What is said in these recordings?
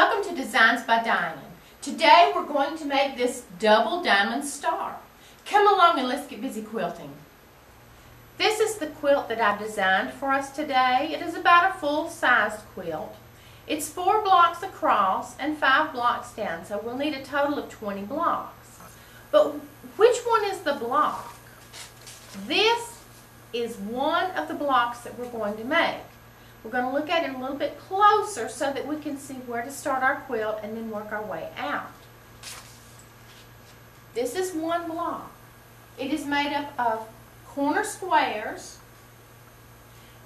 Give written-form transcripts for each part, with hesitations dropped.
Welcome to Designs by Diane. Today we're going to make this double diamond star. Come along and let's get busy quilting. This is the quilt that I've designed for us today. It is about a full-sized quilt. It's 4 blocks across and 5 blocks down, so we'll need a total of 20 blocks. But which one is the block? This is one of the blocks that we're going to make. We're going to look at it a little bit closer so that we can see where to start our quilt and then work our way out. This is one block. It is made up of corner squares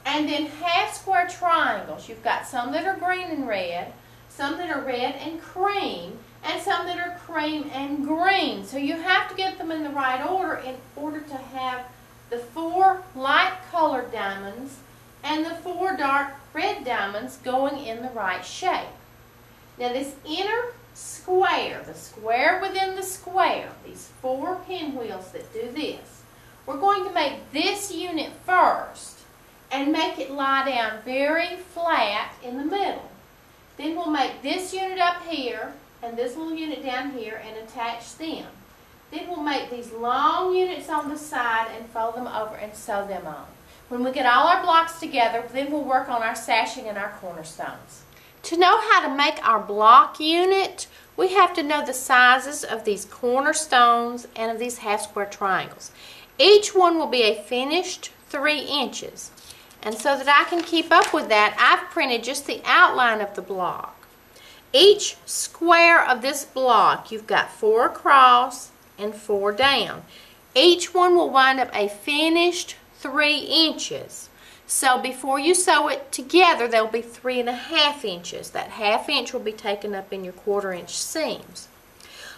and then half square triangles. You've got some that are green and red, some that are red and cream, and some that are cream and green. So you have to get them in the right order in order to have the 4 light colored diamonds and the 4 dark red diamonds going in the right shape. Now this inner square, the square within the square, these 4 pinwheels that do this, we're going to make this unit first and make it lie down very flat in the middle. Then we'll make this unit up here and this little unit down here and attach them. Then we'll make these long units on the side and fold them over and sew them on. When we get all our blocks together, then we'll work on our sashing and our cornerstones. To know how to make our block unit, we have to know the sizes of these cornerstones and of these half square triangles. Each one will be a finished 3 inches. And so that I can keep up with that, I've printed just the outline of the block. Each square of this block, you've got 4 across and 4 down. Each one will wind up a finished 3 inches. So before you sew it together, there'll be 3.5 inches. That ½ inch will be taken up in your 1/4 inch seams.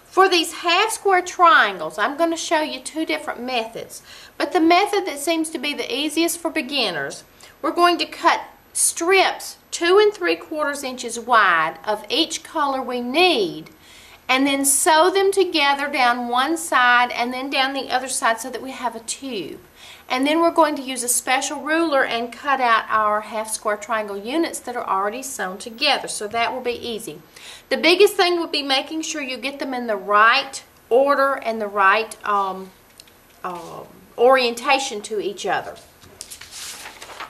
For these half square triangles, I'm going to show you 2 different methods. But the method that seems to be the easiest for beginners, we're going to cut strips 2 3/4 inches wide of each color we need, and then sew them together down one side and then down the other side so that we have a tube. And then we're going to use a special ruler and cut out our half square triangle units that are already sewn together. So that will be easy. The biggest thing will be making sure you get them in the right order and the right orientation to each other.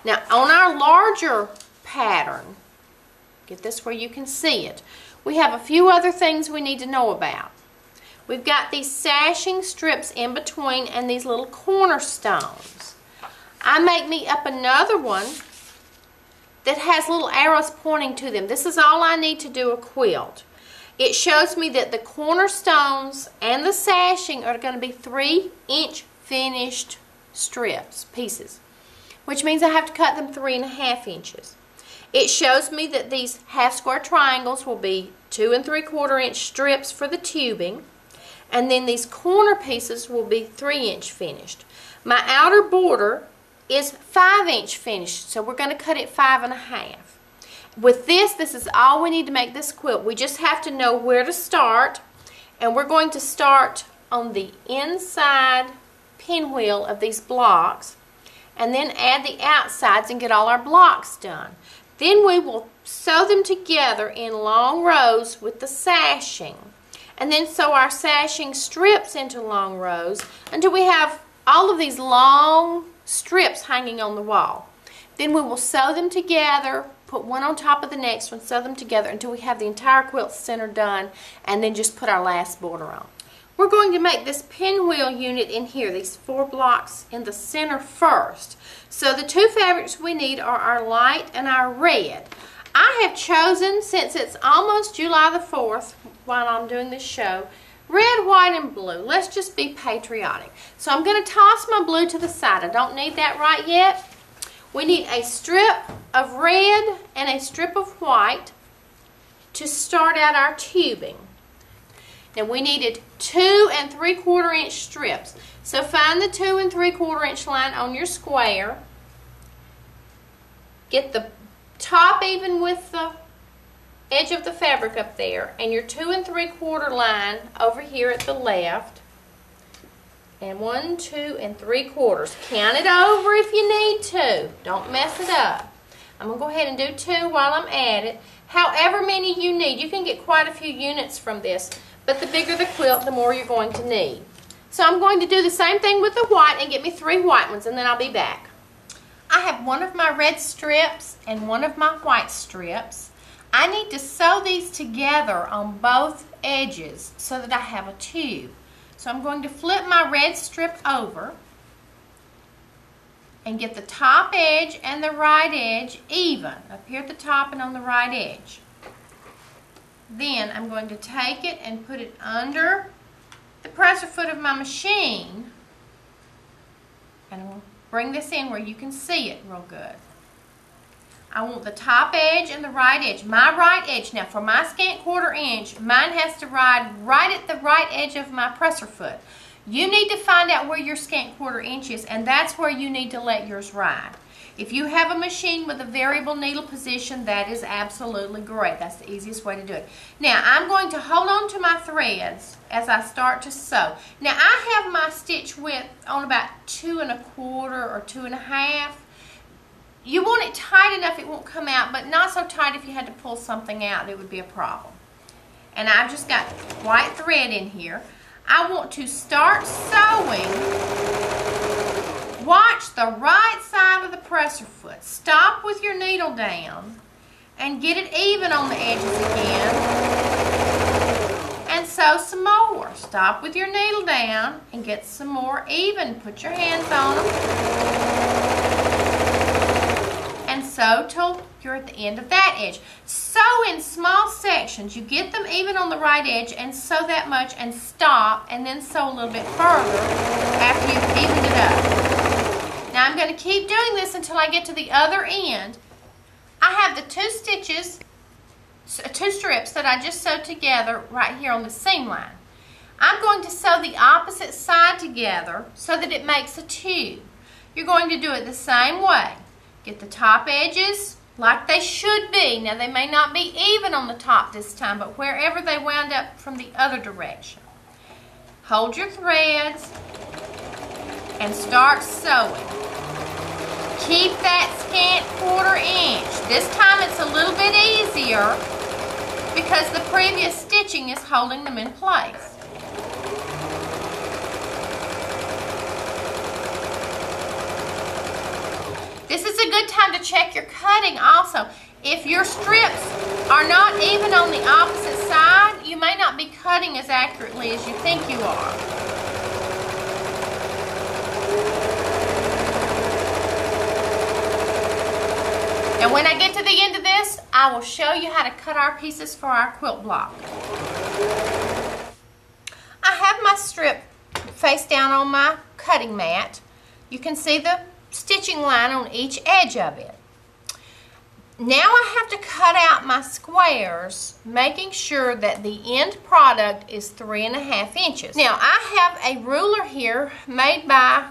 Now on our larger pattern, get this where you can see it, we have a few other things we need to know about. We've got these sashing strips in between and these little cornerstones. I make me up another one that has little arrows pointing to them. This is all I need to do a quilt. It shows me that the cornerstones and the sashing are going to be 3-inch finished strips, pieces, which means I have to cut them 3.5 inches. It shows me that these half square triangles will be 2 3/4 inch strips for the tubing. And then these corner pieces will be 3-inch finished. My outer border is 5-inch finished, so we're going to cut it 5.5. With this is all we need to make this quilt. We just have to know where to start, and we're going to start on the inside pinwheel of these blocks, and then add the outsides and get all our blocks done. Then we will sew them together in long rows with the sashing. And then sew our sashing strips into long rows until we have all of these long strips hanging on the wall. Then we will sew them together, put one on top of the next one, sew them together until we have the entire quilt center done, and then just put our last border on. We're going to make this pinwheel unit in here, these 4 blocks in the center first. So the 2 fabrics we need are our light and our red. I have chosen, since it's almost July the 4th while I'm doing this show, red, white, and blue. Let's just be patriotic. So I'm going to toss my blue to the side. I don't need that right yet. We need a strip of red and a strip of white to start out our tubing. Now we needed 2 3/4 inch strips. So find the 2 3/4 inch line on your square. Get the top even with the edge of the fabric up there, and your 2 3/4 line over here at the left, and 1 2 3/4. Count it over if you need to. Don't mess it up. I'm going to go ahead and do 2 while I'm at it. however many you need. You can get quite a few units from this, but the bigger the quilt, the more you're going to need. So I'm going to do the same thing with the white and get me 3 white ones, and then I'll be back. I have one of my red strips and one of my white strips. I need to sew these together on both edges so that I have a tube. So I'm going to flip my red strip over and get the top edge and the right edge even, up here at the top and on the right edge. Then I'm going to take it and put it under the presser foot of my machine, and I'm going to bring this in where you can see it real good. I want the top edge and the right edge. My right edge, now for my scant 1/4 inch, mine has to ride right at the right edge of my presser foot. You need to find out where your scant 1/4 inch is, and that's where you need to let yours ride. If you have a machine with a variable needle position, that is absolutely great. That's the easiest way to do it. Now, I'm going to hold on to my threads as I start to sew. Now, I have my stitch width on about 2 1/4 or 2 1/2. You want it tight enough it won't come out, but not so tight if you had to pull something out, it would be a problem. And I've just got white thread in here. I want to start sewing. Watch the right side of the presser foot. Stop with your needle down and get it even on the edges again. And sew some more. Stop with your needle down and get some more even. Put your hands on them. And sew till you're at the end of that edge. Sew in small sections. You get them even on the right edge and sew that much and stop, and then sew a little bit further after you've evened it up. Now I'm going to keep doing this until I get to the other end. I have the 2 strips that I just sewed together right here on the seam line. I'm going to sew the opposite side together so that it makes a tube. You're going to do it the same way. Get the top edges like they should be. Now they may not be even on the top this time, but wherever they wound up from the other direction. Hold your threads and start sewing. Keep that scant 1/4 inch. This time it's a little bit easier because the previous stitching is holding them in place. This is a good time to check your cutting also. If your strips are not even on the opposite side, you may not be cutting as accurately as you think you are. And when I get to the end of this, I will show you how to cut our pieces for our quilt block. I have my strip face down on my cutting mat. You can see the stitching line on each edge of it. Now I have to cut out my squares, making sure that the end product is 3 1/2 inches. Now I have a ruler here made by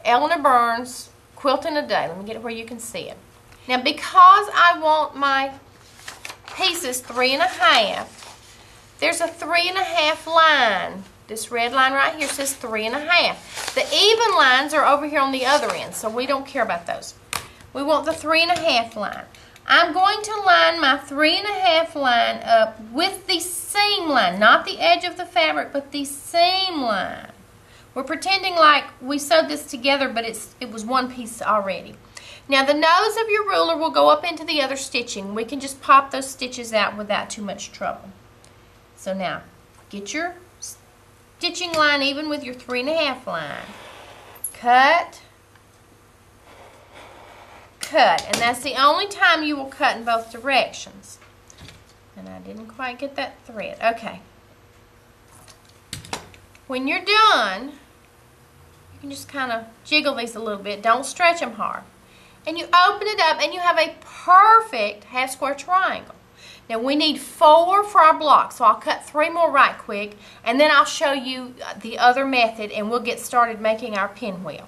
Eleanor Burns, Quilt in a Day. Let me get it where you can see it. Now because I want my pieces 3 1/2, there's a 3 1/2 line. This red line right here says 3 1/2. The even lines are over here on the other end, so we don't care about those. We want the 3 1/2 line. I'm going to line my 3 1/2 line up with the seam line, not the edge of the fabric, but the seam line. We're pretending like we sewed this together, but it was one piece already. Now the nose of your ruler will go up into the other stitching. We can just pop those stitches out without too much trouble. So now, get your stitching line even with your 3 1/2 line. Cut, cut, and that's the only time you will cut in both directions. And I didn't quite get that thread. Okay. When you're done, you can just kind of jiggle these a little bit. Don't stretch them hard. And you open it up and you have a perfect half square triangle. Now we need 4 for our block, so I'll cut 3 more right quick, and then I'll show you the other method and we'll get started making our pinwheel.